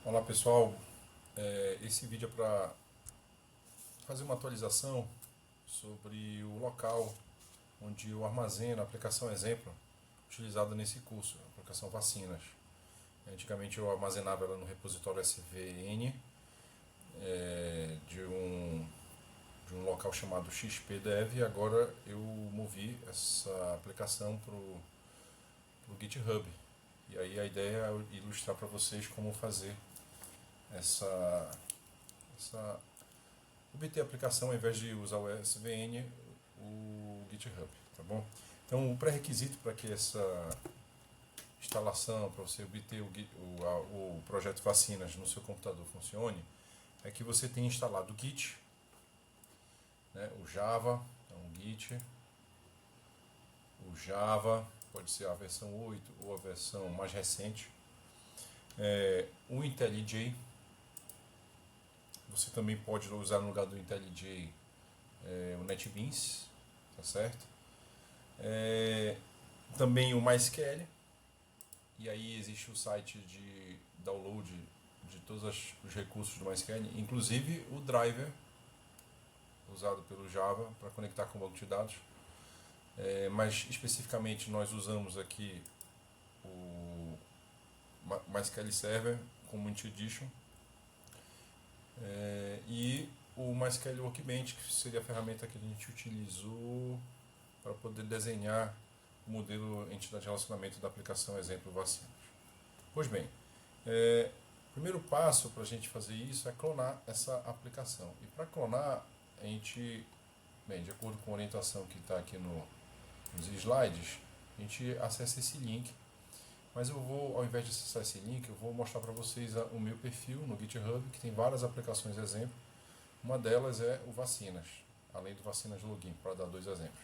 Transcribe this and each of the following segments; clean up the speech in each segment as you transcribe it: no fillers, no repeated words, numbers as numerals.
Olá pessoal, esse vídeo é para fazer uma atualização sobre o local onde eu armazeno a aplicação exemplo utilizada nesse curso, a aplicação vacinas. Antigamente eu armazenava ela no repositório SVN de um local chamado XPDev e agora eu movi essa aplicação para o GitHub. E aí a ideia é ilustrar para vocês como fazer essa obter a aplicação ao invés de usar o SVN, o GitHub, tá bom? Então o pré-requisito para que essa instalação, para você obter o projeto Vacinas no seu computador funcione, é que você tenha instalado o Git, né, o Java, então o Git, o Java, pode ser a versão 8 ou a versão mais recente, o IntelliJ. Você também pode usar no lugar do IntelliJ o NetBeans, tá certo? Também o MySQL, e aí existe o site de download de todos os recursos do MySQL, inclusive o driver usado pelo Java para conectar com o banco de dados. Mas especificamente nós usamos aqui o MySQL Server Community Edition e o MySQL Workbench, que seria a ferramenta que a gente utilizou para poder desenhar o modelo entidade de relacionamento da aplicação exemplo vacinas. Pois bem, o primeiro passo para a gente fazer isso é clonar essa aplicação. E para clonar, a gente, de acordo com a orientação que está aqui nos slides, a gente acessa esse link. Mas eu vou, ao invés de acessar esse link, eu vou mostrar para vocês o meu perfil no GitHub, que tem várias aplicações exemplo. Uma delas é o Vacinas, além do Vacinas Login, para dar dois exemplos.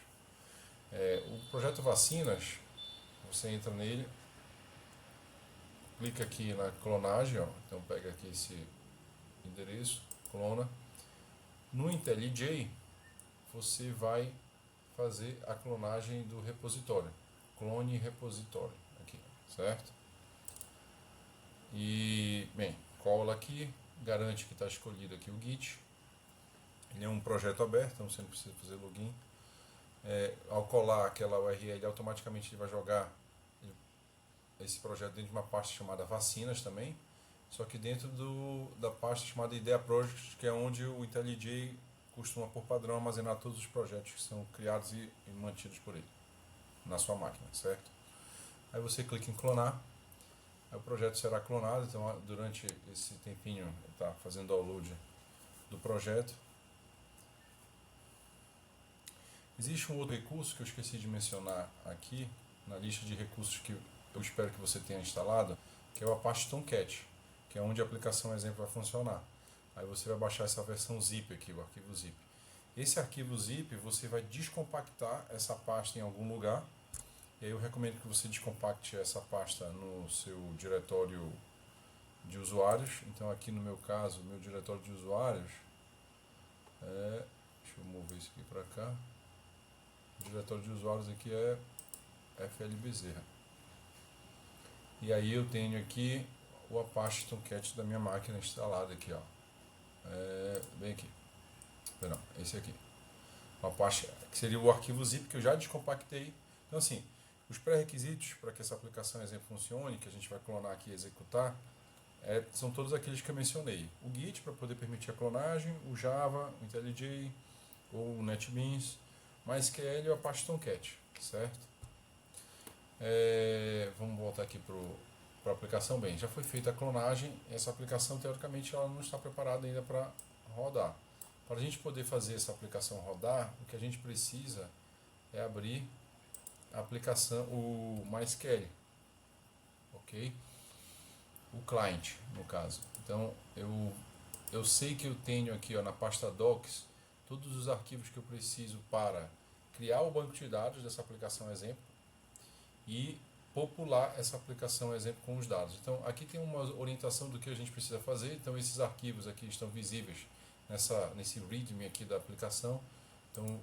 O projeto Vacinas, você entra nele, clica aqui na clonagem, ó, então pega aqui esse endereço, clona. No IntelliJ, você vai fazer a clonagem do repositório, clone repositório, aqui, certo? E, bem, cola aqui, garante que está escolhido aqui o Git. Ele é um projeto aberto, então você não precisa fazer login. Ao colar aquela URL, automaticamente ele vai jogar esse projeto dentro de uma pasta chamada Vacinas também, só que dentro da pasta chamada Idea Project, que é onde o IntelliJ costuma, por padrão, armazenar todos os projetos que são criados e mantidos por ele na sua máquina, certo? Aí você clica em clonar, aí o projeto será clonado, então durante esse tempinho está fazendo download do projeto. Existe um outro recurso que eu esqueci de mencionar aqui, na lista de recursos que eu espero que você tenha instalado, que é o Apache Tomcat, que é onde a aplicação exemplo vai funcionar. Aí você vai baixar essa versão zip aqui, o arquivo zip. Esse arquivo zip você vai descompactar essa pasta em algum lugar, e aí eu recomendo que você descompacte essa pasta no seu diretório de usuários. Então aqui no meu caso, meu diretório de usuários deixa eu mover isso aqui para cá. O diretório de usuários aqui é FLBezerra. E aí eu tenho aqui o Apache Tomcat da minha máquina instalado aqui, ó. Bem aqui. Perdão, esse aqui. O Apache, que seria o arquivo zip que eu já descompactei. Então assim, os pré-requisitos para que essa aplicação exemplo funcione, que a gente vai clonar aqui e executar, são todos aqueles que eu mencionei. O Git para poder permitir a clonagem, o Java, o IntelliJ ou o NetBeans, MySQL e o Apache Tomcat, certo? Vamos voltar aqui para a aplicação. Bem, já foi feita a clonagem, essa aplicação teoricamente ela não está preparada ainda para rodar. Para a gente poder fazer essa aplicação rodar, o que a gente precisa é abrir a aplicação, o MySQL, ok? O client, no caso. Então eu sei que eu tenho aqui, ó, na pasta docs todos os arquivos que eu preciso para criar o banco de dados dessa aplicação exemplo e popular essa aplicação exemplo com os dados. Então aqui tem uma orientação do que a gente precisa fazer. Então esses arquivos aqui estão visíveis nesse readme aqui da aplicação. Então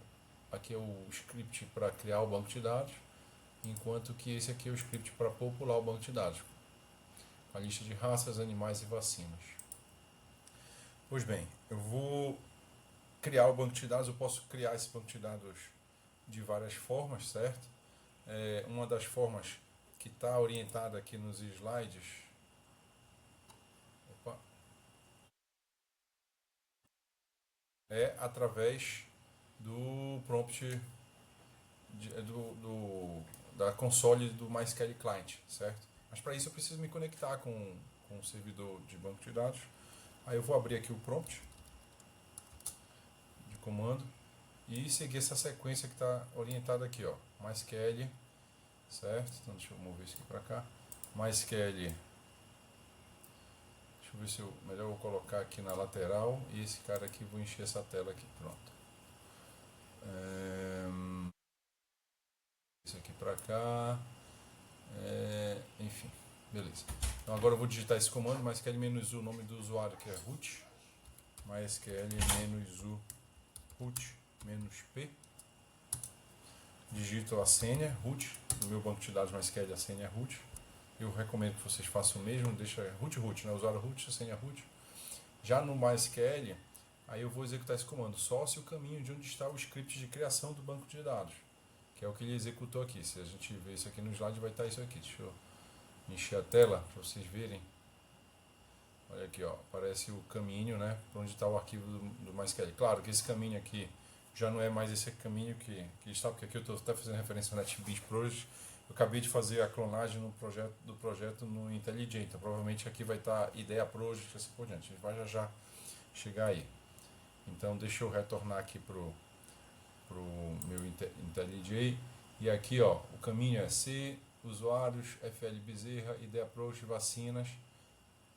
aqui é o script para criar o banco de dados, enquanto que esse aqui é o script para popular o banco de dados. a lista de raças, animais e vacinas. Pois bem, eu vou criar o banco de dados, eu posso criar esse banco de dados de várias formas, certo? Uma das formas que está orientada aqui nos slides, opa, é através do prompt da console do MySQL Client, certo? Mas para isso eu preciso me conectar com o servidor de banco de dados. Aí eu vou abrir aqui o prompt de comando e seguir essa sequência que está orientada aqui, ó, MySQL, certo? Então deixa eu mover isso aqui para cá. MySQL, deixa eu ver se eu melhor vou colocar aqui na lateral e esse cara aqui vou encher essa tela aqui, pronto. Isso aqui para cá, enfim, beleza. Então agora eu vou digitar esse comando, MySQL-u, o nome do usuário que é root, MySQL-u root-p, digito a senha root, no meu banco de dados MySQL a senha é root. Eu recomendo que vocês façam o mesmo, deixa root, né? Usuário root, a senha root. Já no MySQL, aí eu vou executar esse comando, só se o caminho de onde está o script de criação do banco de dados, que é o que ele executou aqui. Se a gente ver isso aqui no slide, vai estar isso aqui. Deixa eu encher a tela para vocês verem. Olha aqui, ó, aparece o caminho, né, para onde está o arquivo do MySQL. Claro que esse caminho aqui já não é mais esse caminho que está, porque aqui eu estou até fazendo referência ao NetBeans Project. Eu acabei de fazer a clonagem do projeto no IntelliJ, então provavelmente aqui vai estar Idea Project e assim por diante. A gente vai já chegar aí. Então deixa eu retornar aqui pro meu IntelliJ, e aqui, ó, o caminho é C, usuários, FL Bezerra, Idea Project, vacinas,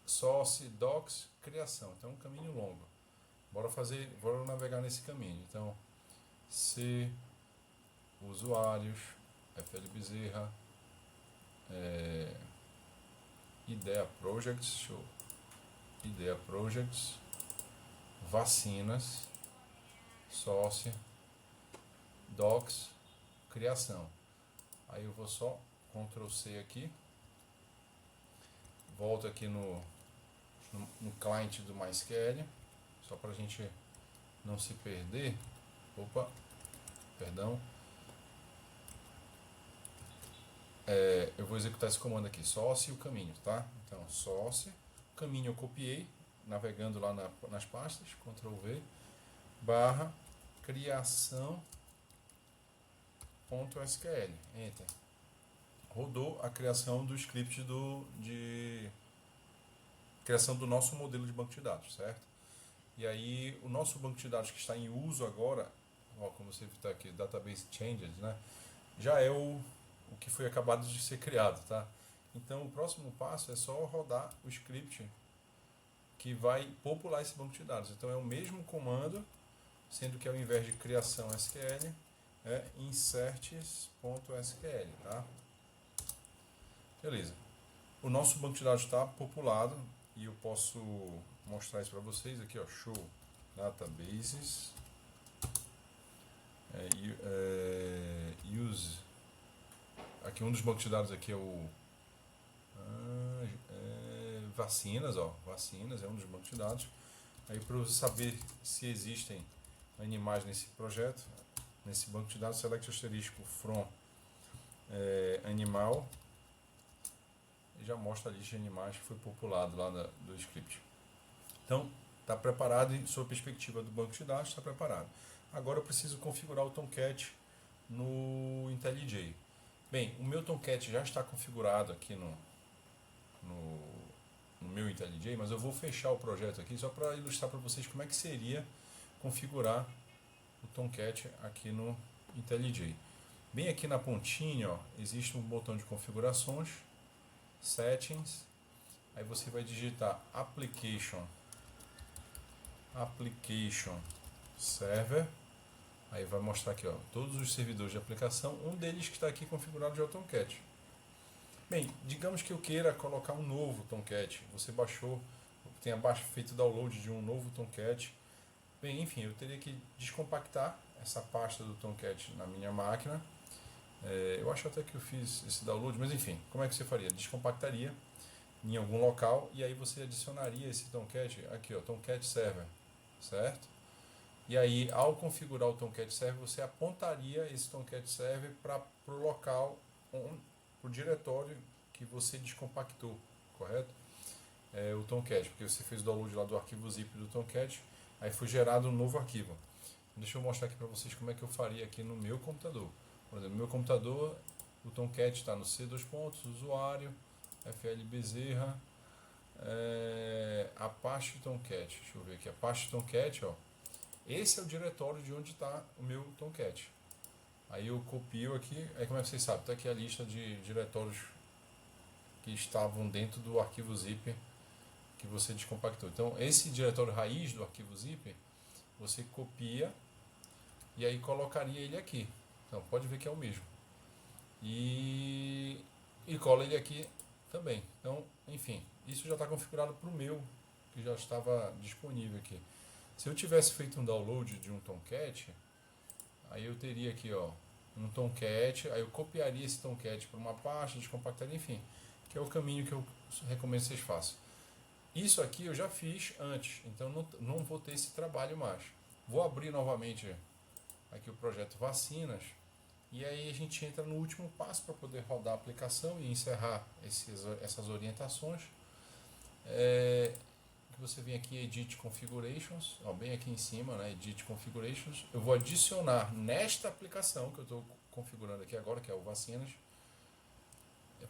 source, docs, criação. Então é um caminho longo. Bora navegar nesse caminho. Então, C, usuários, FL Bezerra, Idea Projects, vacinas, source, docs, criação. Aí eu vou só Ctrl C aqui, volto aqui no client do MySQL, só para a gente não se perder. Opa, perdão. Eu vou executar esse comando aqui, source e o caminho, tá? Então, source, caminho eu copiei, navegando lá nas pastas, Ctrl V, barra, criação, .sql, enter. Rodou a criação do script de criação do nosso modelo de banco de dados, certo? E aí o nosso banco de dados que está em uso agora, ó, como você está aqui, database changes, né? Já é o que foi acabado de ser criado, tá? Então o próximo passo é só rodar o script que vai popular esse banco de dados. Então é o mesmo comando, sendo que ao invés de criação SQL é inserts.sql, tá? Beleza. O nosso banco de dados está populado e eu posso mostrar isso para vocês aqui, ó, show databases, use, aqui um dos bancos de dados aqui é o vacinas, ó, vacinas é um dos bancos de dados. Aí para eu saber se existem animais nesse projeto, nesse banco de dados, select asterisco from animal, e já mostra a lista de animais que foi populado lá do script. Então, está preparado e, sob a perspectiva do banco de dados, está preparado. Agora eu preciso configurar o Tomcat no IntelliJ. Bem, o meu Tomcat já está configurado aqui no meu IntelliJ, mas eu vou fechar o projeto aqui só para ilustrar para vocês como é que seria configurar o Tomcat aqui no IntelliJ. Bem aqui na pontinha, ó, existe um botão de configurações, Settings, aí você vai digitar Application Server, aí vai mostrar aqui, ó, todos os servidores de aplicação, um deles que está aqui configurado já é o Tomcat. Bem, digamos que eu queira colocar um novo Tomcat, você baixou, tenha feito download de um novo Tomcat. Bem, enfim, eu teria que descompactar essa pasta do Tomcat na minha máquina. Eu acho até que eu fiz esse download, mas enfim, como é que você faria? Descompactaria, em algum local, e aí você adicionaria esse Tomcat aqui, ó, Tomcat Server, certo? E aí, ao configurar o Tomcat Server, você apontaria esse Tomcat Server para o local, para o diretório que você descompactou, correto? O Tomcat, porque você fez o download lá do arquivo zip do Tomcat, aí foi gerado um novo arquivo. Deixa eu mostrar aqui para vocês como é que eu faria aqui no meu computador. Por exemplo, no meu computador, o Tomcat está no C2 pontos, usuário, FL Bezerra, Apache Tomcat. Deixa eu ver aqui, Apache Tomcat, ó. Esse é o diretório de onde está o meu Tomcat. Aí eu copio aqui, aí como é que vocês sabem? Está aqui a lista de diretórios que estavam dentro do arquivo zip que você descompactou. Então, esse diretório raiz do arquivo zip, você copia e aí colocaria ele aqui. Então, pode ver que é o mesmo. E cola ele aqui também. Então, enfim, isso já está configurado para o meu, que já estava disponível aqui. Se eu tivesse feito um download de um Tomcat, aí eu teria aqui, ó, um Tomcat, aí eu copiaria esse Tomcat para uma pasta, descompactaria, enfim, que é o caminho que eu recomendo que vocês façam. Isso aqui eu já fiz antes, então não vou ter esse trabalho mais. Vou abrir novamente aqui o projeto Vacinas, e aí a gente entra no último passo para poder rodar a aplicação e encerrar essas orientações. Você vem aqui em Edit Configurations, ó, bem aqui em cima, né, Edit Configurations. Eu vou adicionar nesta aplicação que eu estou configurando aqui agora, que é o Vacinas,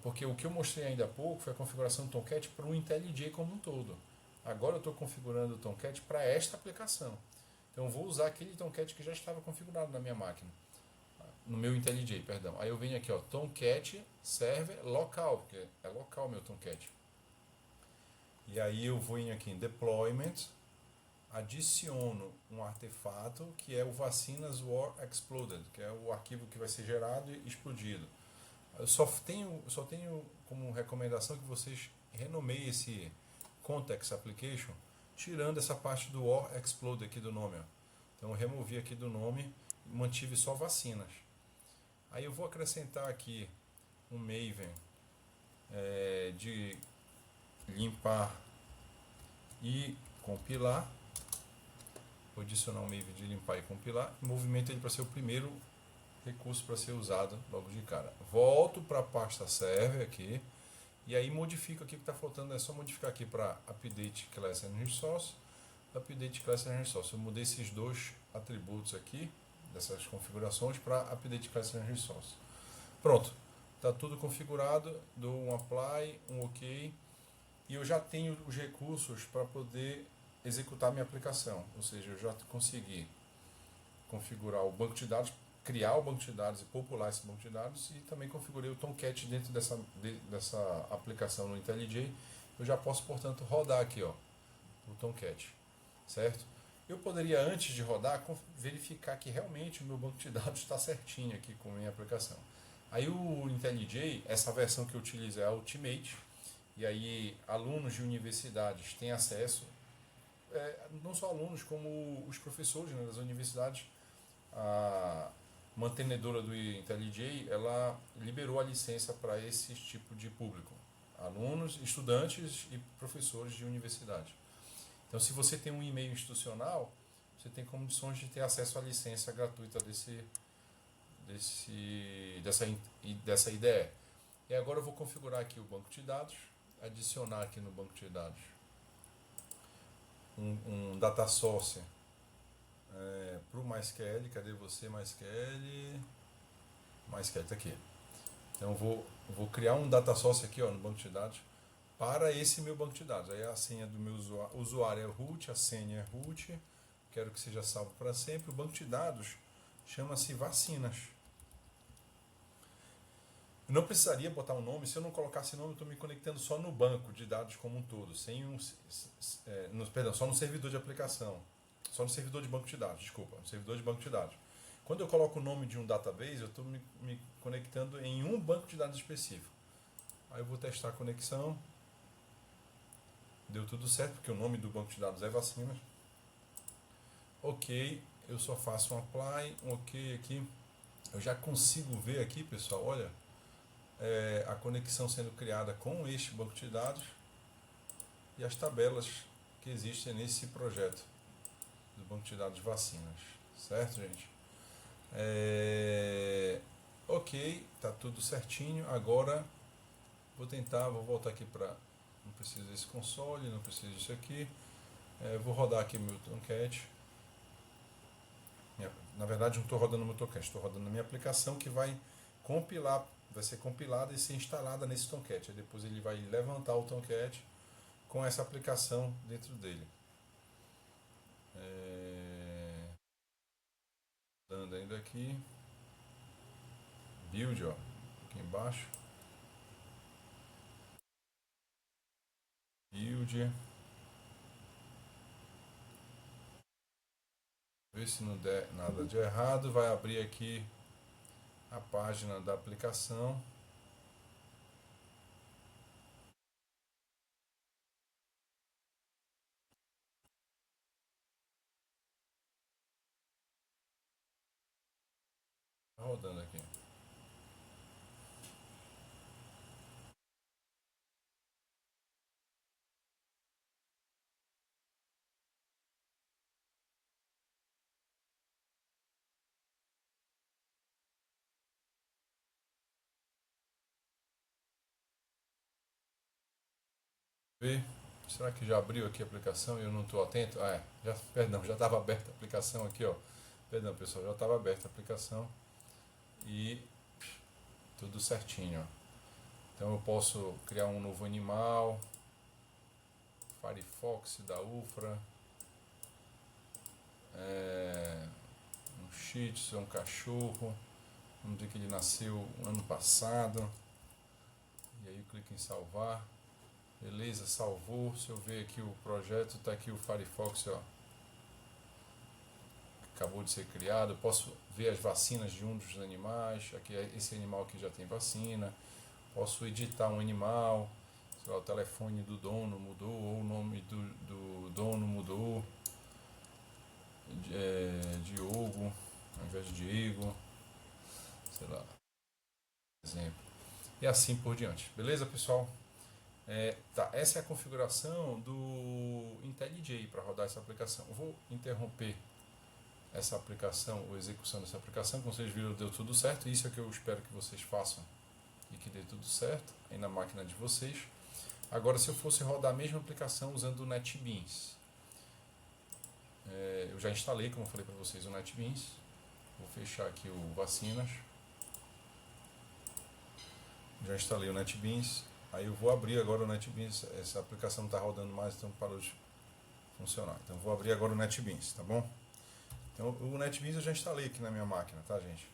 porque o que eu mostrei ainda há pouco foi a configuração do Tomcat para o IntelliJ como um todo. Agora eu estou configurando o Tomcat para esta aplicação. Então eu vou usar aquele Tomcat que já estava configurado na minha máquina, no meu IntelliJ, perdão. Aí eu venho aqui, ó, Tomcat Server Local, porque é local meu Tomcat. E aí eu vou aqui em Deployment, adiciono um artefato que é o Vacinas War Exploded, que é o arquivo que vai ser gerado e explodido. Eu só tenho como recomendação que vocês renomeiem esse Context Application, tirando essa parte do War Exploded aqui do nome. Ó. Então eu removi aqui do nome e mantive só Vacinas. Aí eu vou acrescentar aqui um Maven de limpar e compilar. Vou adicionar um Maven de limpar e compilar. Movimento ele para ser o primeiro recurso para ser usado logo de cara. Volto para a pasta server aqui e aí modifico aqui o que está faltando. É só modificar aqui para update class and resource, update class and resource. Eu mudei esses dois atributos aqui dessas configurações para update class and resource. Pronto, está tudo configurado. Dou um apply, um ok e eu já tenho os recursos para poder executar minha aplicação. Ou seja, eu já consegui configurar o banco de dados, criar o banco de dados e popular esse banco de dados, e também configurei o Tomcat dentro dessa aplicação no IntelliJ. Eu já posso, portanto, rodar aqui, ó, o Tomcat, certo? Eu poderia, antes de rodar, verificar que realmente o meu banco de dados está certinho aqui com a minha aplicação. Aí o IntelliJ, essa versão que eu utilizo é a Ultimate, e aí alunos de universidades têm acesso, não só alunos, como os professores, né, das universidades. A mantenedora do IntelliJ, ela liberou a licença para esse tipo de público, alunos, estudantes e professores de universidade. Então, se você tem um e-mail institucional, você tem condições de ter acesso à licença gratuita dessa IDE. E agora eu vou configurar aqui o banco de dados, adicionar aqui no banco de dados um data source para o MySQL. Cadê você, MySQL? MySQL está aqui. Então eu vou criar um data source aqui, ó, no banco de dados para esse meu banco de dados. Aí a senha do meu usuário é root, a senha é root, quero que seja salvo para sempre. O banco de dados chama-se Vacinas. Eu não precisaria botar um nome. Se eu não colocasse nome, eu estou me conectando só no banco de dados como um todo, só no servidor de aplicação, só no servidor de banco de dados, desculpa, no servidor de banco de dados. Quando eu coloco o nome de um database, eu estou me conectando em um banco de dados específico. Aí eu vou testar a conexão. Deu tudo certo, porque o nome do banco de dados é Vacinas. Ok, eu só faço um apply, um ok aqui. Eu já consigo ver aqui, pessoal, olha, a conexão sendo criada com este banco de dados. e as tabelas que existem nesse projeto do banco de dados de vacinas, certo, gente? Ok, tá tudo certinho. Agora vou voltar aqui para, não preciso desse console, não preciso disso aqui. Vou rodar aqui meu Tomcat. Na verdade, não estou rodando no meu Tomcat, estou rodando na minha aplicação que vai compilar, vai ser compilada e ser instalada nesse Tomcat. Aí depois ele vai levantar o Tomcat com essa aplicação dentro dele. Dando ainda aqui. Build, ó, aqui embaixo. Build. Ver se não der nada de errado. Vai abrir aqui a página da aplicação. Tá rodando aqui. Ver. Será que já abriu aqui a aplicação e eu não estou atento? Perdão, já estava aberta a aplicação aqui, ó. Perdão, pessoal, já estava aberta a aplicação e tudo certinho, ó. Então eu posso criar um novo animal, Firefox da UFRA, um Shih Tzu, um cachorro, vamos dizer que ele nasceu ano passado, e aí eu clico em salvar, beleza, salvou. Se eu ver aqui o projeto, está aqui o Firefox, ó, acabou de ser criado. Eu posso ver as vacinas de um dos animais, aqui esse animal aqui já tem vacina, posso editar um animal, sei lá, o telefone do dono mudou, ou o nome do dono mudou, Diogo ao invés de Diego, sei lá, exemplo, e assim por diante. Beleza, pessoal? Tá, essa é a configuração do IntelliJ para rodar essa aplicação. Eu vou interromper essa aplicação, ou execução dessa aplicação. Como vocês viram, deu tudo certo. Isso é que eu espero que vocês façam e que dê tudo certo aí na máquina de vocês. Agora, se eu fosse rodar a mesma aplicação usando o NetBeans, eu já instalei, como eu falei para vocês, o NetBeans. Vou fechar aqui o Vacinas. Já instalei o NetBeans. Aí eu vou abrir agora o NetBeans. Essa aplicação não está rodando mais, então parou de funcionar. Então eu vou abrir agora o NetBeans, tá bom? Então o NetBeans eu já instalei aqui na minha máquina, tá, gente?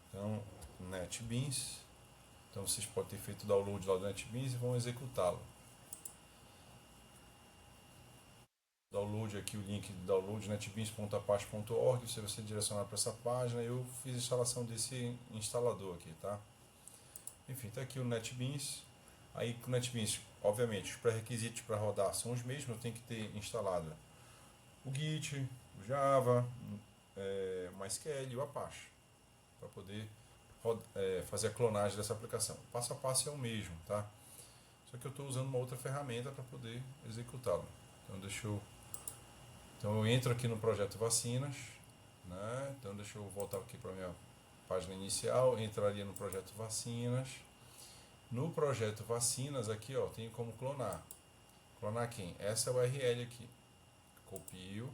Então, NetBeans. Então vocês podem ter feito o download lá do NetBeans e vão executá-lo. Download aqui, o link de download netbeans.apache.org, você vai ser direcionado para essa página. Eu fiz a instalação desse instalador aqui, tá? Enfim, tá aqui o NetBeans. Aí com o NetBeans, obviamente, os pré-requisitos para rodar são os mesmos. Eu tenho que ter instalado o Git, o Java, o MySQL e o Apache para poder fazer a clonagem dessa aplicação. O passo a passo é o mesmo, tá? Só que eu estou usando uma outra ferramenta para poder executá-lo. Então eu entro aqui no projeto Vacinas, né? Então deixa eu voltar aqui para a minha página inicial, entraria no projeto Vacinas. No projeto Vacinas aqui, ó, tem como clonar. Clonar quem? Essa URL aqui. Copio.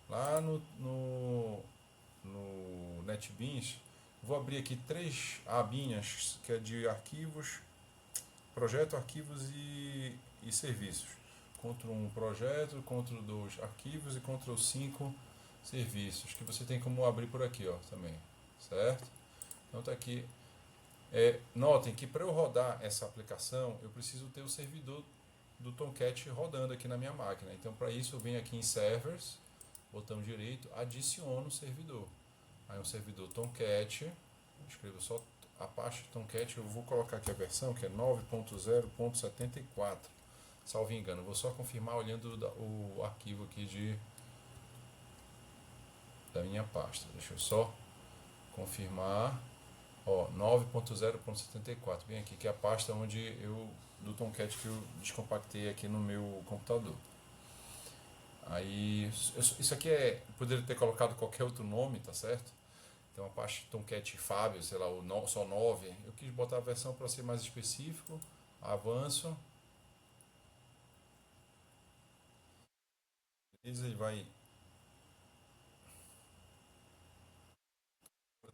Lá no NetBeans, vou abrir aqui 3 abinhas, que é de arquivos, projeto, arquivos e serviços. Ctrl 1 projeto, Ctrl 2 arquivos e Ctrl 5 serviços, que você tem como abrir por aqui, ó, também, certo? Então tá aqui. Notem que para eu rodar essa aplicação, eu preciso ter o servidor do Tomcat rodando aqui na minha máquina. Então para isso eu venho aqui em Servers, botão direito, adiciono o servidor. Aí um servidor Tomcat, escrevo só Apache Tomcat, eu vou colocar aqui a versão que é 9.0.74. Salvo engano, vou só confirmar olhando o arquivo aqui da minha pasta. Deixa eu só confirmar. 9.0.74, bem aqui, que é a pasta onde eu do Tomcat que eu descompactei aqui no meu computador. Aí, isso aqui poderia ter colocado qualquer outro nome, tá certo? Tem uma parte Tomcat Fábio, sei lá, só 9. Eu quis botar a versão para ser mais específico. Avanço. Ele vai.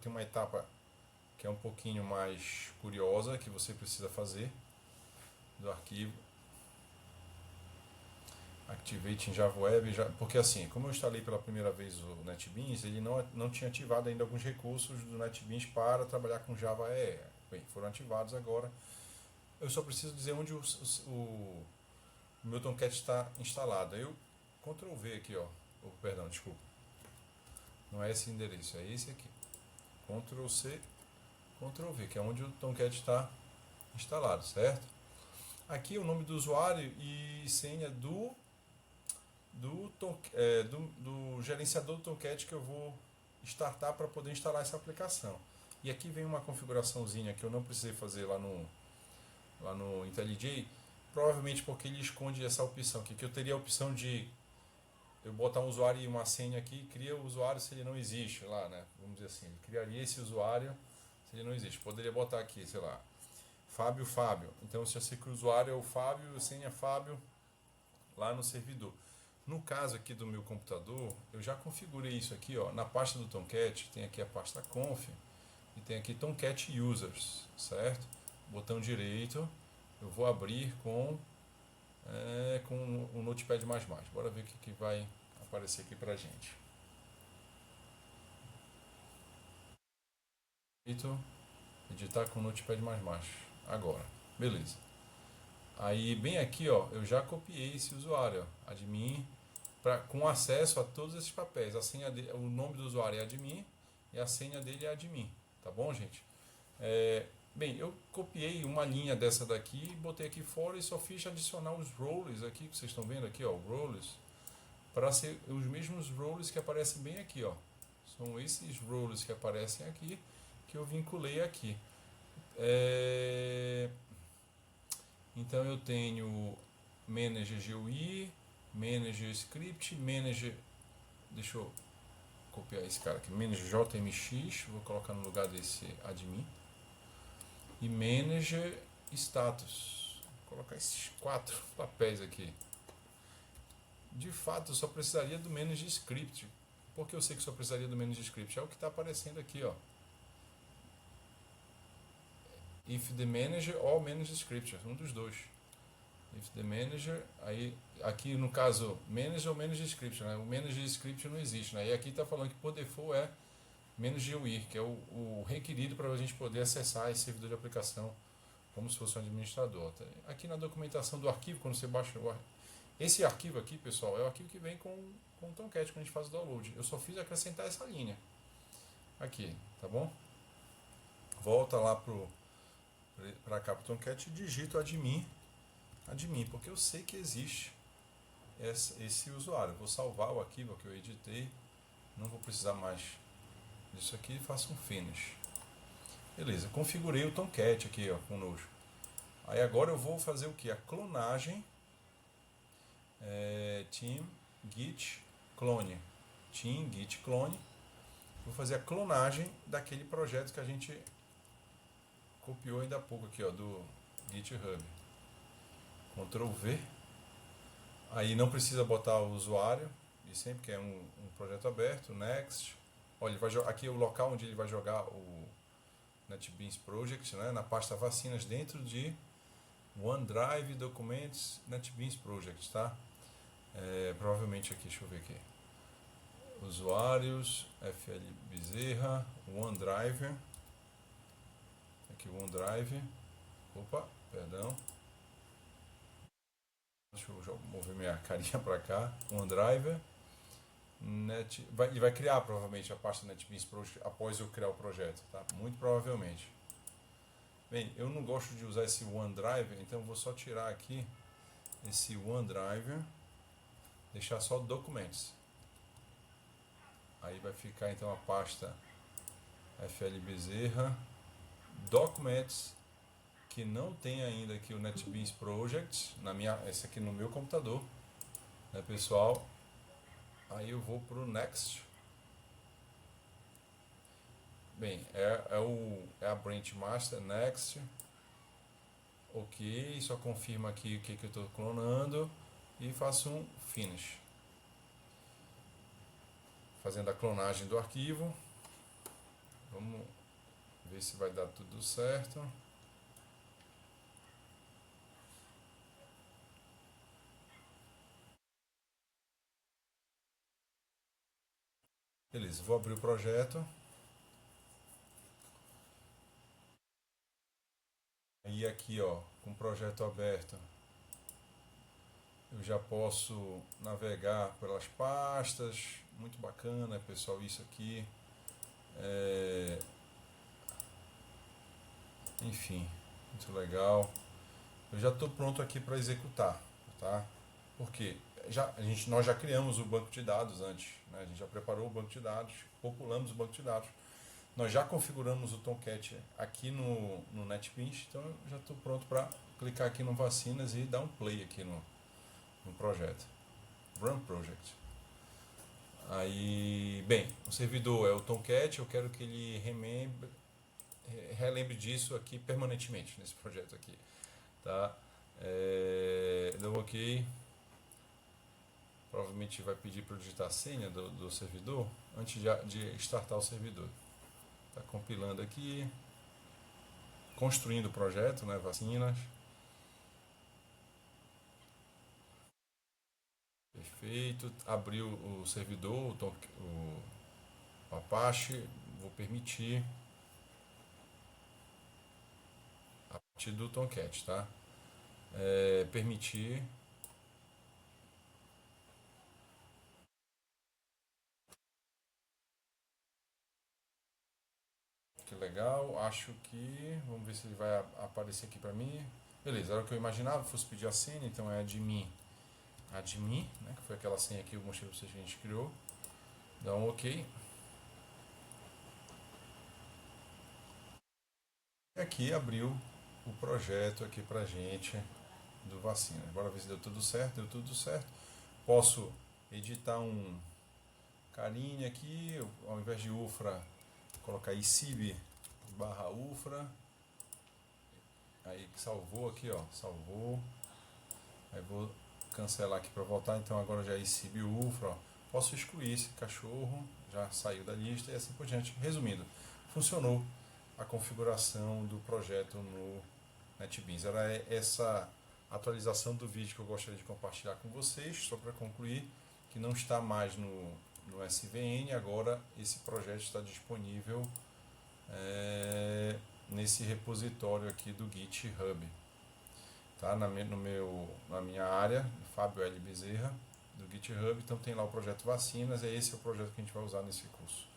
Tem uma etapa que é um pouquinho mais curiosa que você precisa fazer do arquivo. Activate em Java Web, porque assim, como eu instalei pela primeira vez o NetBeans, ele não tinha ativado ainda alguns recursos do NetBeans para trabalhar com Java EE. Bem, foram ativados agora. Eu só preciso dizer onde o meu Tomcat está instalado. Eu Ctrl V aqui, ó. Perdão, desculpa. Não é esse endereço, é esse aqui. Ctrl C, Ctrl V, que é onde o Tomcat está instalado, certo? Aqui o nome do usuário e senha do gerenciador do Tomcat que eu vou startar para poder instalar essa aplicação. E aqui vem uma configuraçãozinha que eu não precisei fazer lá no IntelliJ, provavelmente porque ele esconde essa opção aqui, que eu teria a opção de eu botar um usuário e uma senha aqui, cria o usuário se ele não existe lá, né? Vamos dizer assim, ele criaria esse usuário se ele não existe. Poderia botar aqui, sei lá, Fábio. Então se eu sei que o usuário é o Fábio, senha Fábio lá no servidor. No caso aqui do meu computador, eu já configurei isso aqui, ó, na pasta do Tomcat, tem aqui a pasta conf e tem aqui Tomcat Users, certo? Botão direito, eu vou abrir com o Notepad++. Bora ver o que vai aparecer aqui pra gente. Editar com o Notepad++. Agora, beleza. Aí bem aqui, ó, eu já copiei esse usuário, ó, admin, com acesso a todos esses papéis. A senha o nome do usuário é admin e a senha dele é admin, tá bom, gente? Bem, eu copiei uma linha dessa daqui, botei aqui fora e só fiz adicionar os roles aqui, que vocês estão vendo aqui, ó, roles, para ser os mesmos roles que aparecem bem aqui, ó. São esses roles que aparecem aqui que eu vinculei aqui. Então eu tenho Manager GUI, Manager Script, Manager. Deixa eu copiar esse cara aqui, Manager JMX, vou colocar no lugar desse admin. E Manager Status. Vou colocar esses 4 papéis aqui. De fato, eu só precisaria do Manager Script. Por que eu sei que só precisaria do Manager Script? É o que está aparecendo aqui, ó. If the Manager ou Manager Script, um dos dois. If the Manager, aí aqui no caso Manager ou Manager Script, né? O Manager Script não existe, né? E aqui está falando que por default é Manager GUI, que é o requerido para a gente poder acessar esse servidor de aplicação como se fosse um administrador. Aqui na documentação do arquivo, quando você baixa esse arquivo aqui, pessoal, é o arquivo que vem com o Tomcat quando a gente faz o download. Eu só fiz acrescentar essa linha aqui, tá bom? Volta lá para cá para o Tomcat e digita admin, porque eu sei que existe esse usuário. Vou salvar o arquivo que eu editei, não vou precisar mais disso aqui, e faço um finish. Beleza, configurei o Tomcat aqui, ó, conosco. Aí agora eu vou fazer o que? A clonagem team git clone. Team git clone. Vou fazer a clonagem daquele projeto que a gente copiou ainda há pouco aqui, ó, do GitHub. Ctrl V. Aí não precisa botar o usuário, e sempre que é um projeto aberto, next. Olha, aqui é o local onde ele vai jogar o NetBeans Project, né, na pasta vacinas dentro de OneDrive Documents NetBeans Project, tá? Provavelmente aqui, deixa eu ver aqui. Usuários, FL Bezerra, OneDrive. Aqui o OneDrive. Opa, perdão. Deixa eu mover minha carinha para cá. OneDrive. Ele vai criar provavelmente a pasta NetBeans Project após eu criar o projeto, tá? Muito provavelmente. Bem, eu não gosto de usar esse OneDrive, então vou só tirar aqui esse OneDrive, deixar só Documents. Aí vai ficar então a pasta FL Bezerra Documents, que não tem ainda aqui o NetBeans Project, esse aqui no meu computador, né, pessoal? Aí eu vou para o Next. Bem, é a Branch Master, Next. Ok, só confirma aqui o que eu estou clonando e faço um Finish. Fazendo a clonagem do arquivo. Vamos ver se vai dar tudo certo. Beleza, vou abrir o projeto. E aqui, ó, com o projeto aberto, eu já posso navegar pelas pastas. Muito bacana, pessoal, isso aqui. Enfim, muito legal. Eu já estou pronto aqui para executar, tá? Porque nós já criamos o banco de dados antes, né? A gente já preparou o banco de dados, populamos o banco de dados. Nós já configuramos o Tomcat aqui no NetBeans, então eu já estou pronto para clicar aqui no Vacinas e dar um play aqui no projeto. Run Project. Aí, bem, o servidor é o Tomcat, eu quero que ele relembre disso aqui permanentemente, nesse projeto aqui. Tá? Deu ok. Provavelmente vai pedir para eu digitar a senha do servidor antes de startar o servidor. Está compilando aqui, construindo o projeto, né, Vacinas. Perfeito. Abriu o servidor, o Apache. Vou permitir a partir do Tomcat, tá? Permitir. Que legal. Acho que vamos ver se ele vai aparecer aqui para mim. Beleza, era o que eu imaginava. Fosse pedir a senha, então é admin, né? Que foi aquela senha que eu mostrei para vocês que a gente criou. Dá um ok. E aqui abriu o projeto aqui pra gente do Vacina. Bora ver se deu tudo certo. Deu tudo certo. Posso editar um carinha aqui, ao invés de UFRA, colocar ICIB barra UFRA. Aí salvou aqui, ó, salvou. Aí vou cancelar aqui para voltar, então agora já é ICIB UFRA, ó. Posso excluir esse cachorro, já saiu da lista e assim por diante. Resumindo, funcionou a configuração do projeto no NetBeans. Era essa atualização do vídeo que eu gostaria de compartilhar com vocês, só para concluir, que não está mais no SVN, agora esse projeto está disponível nesse repositório aqui do GitHub. Tá? Na minha área, Fábio L. Bezerra, do GitHub, então tem lá o projeto Vacinas, esse é o projeto que a gente vai usar nesse curso.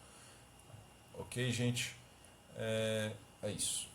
Ok, gente? É isso.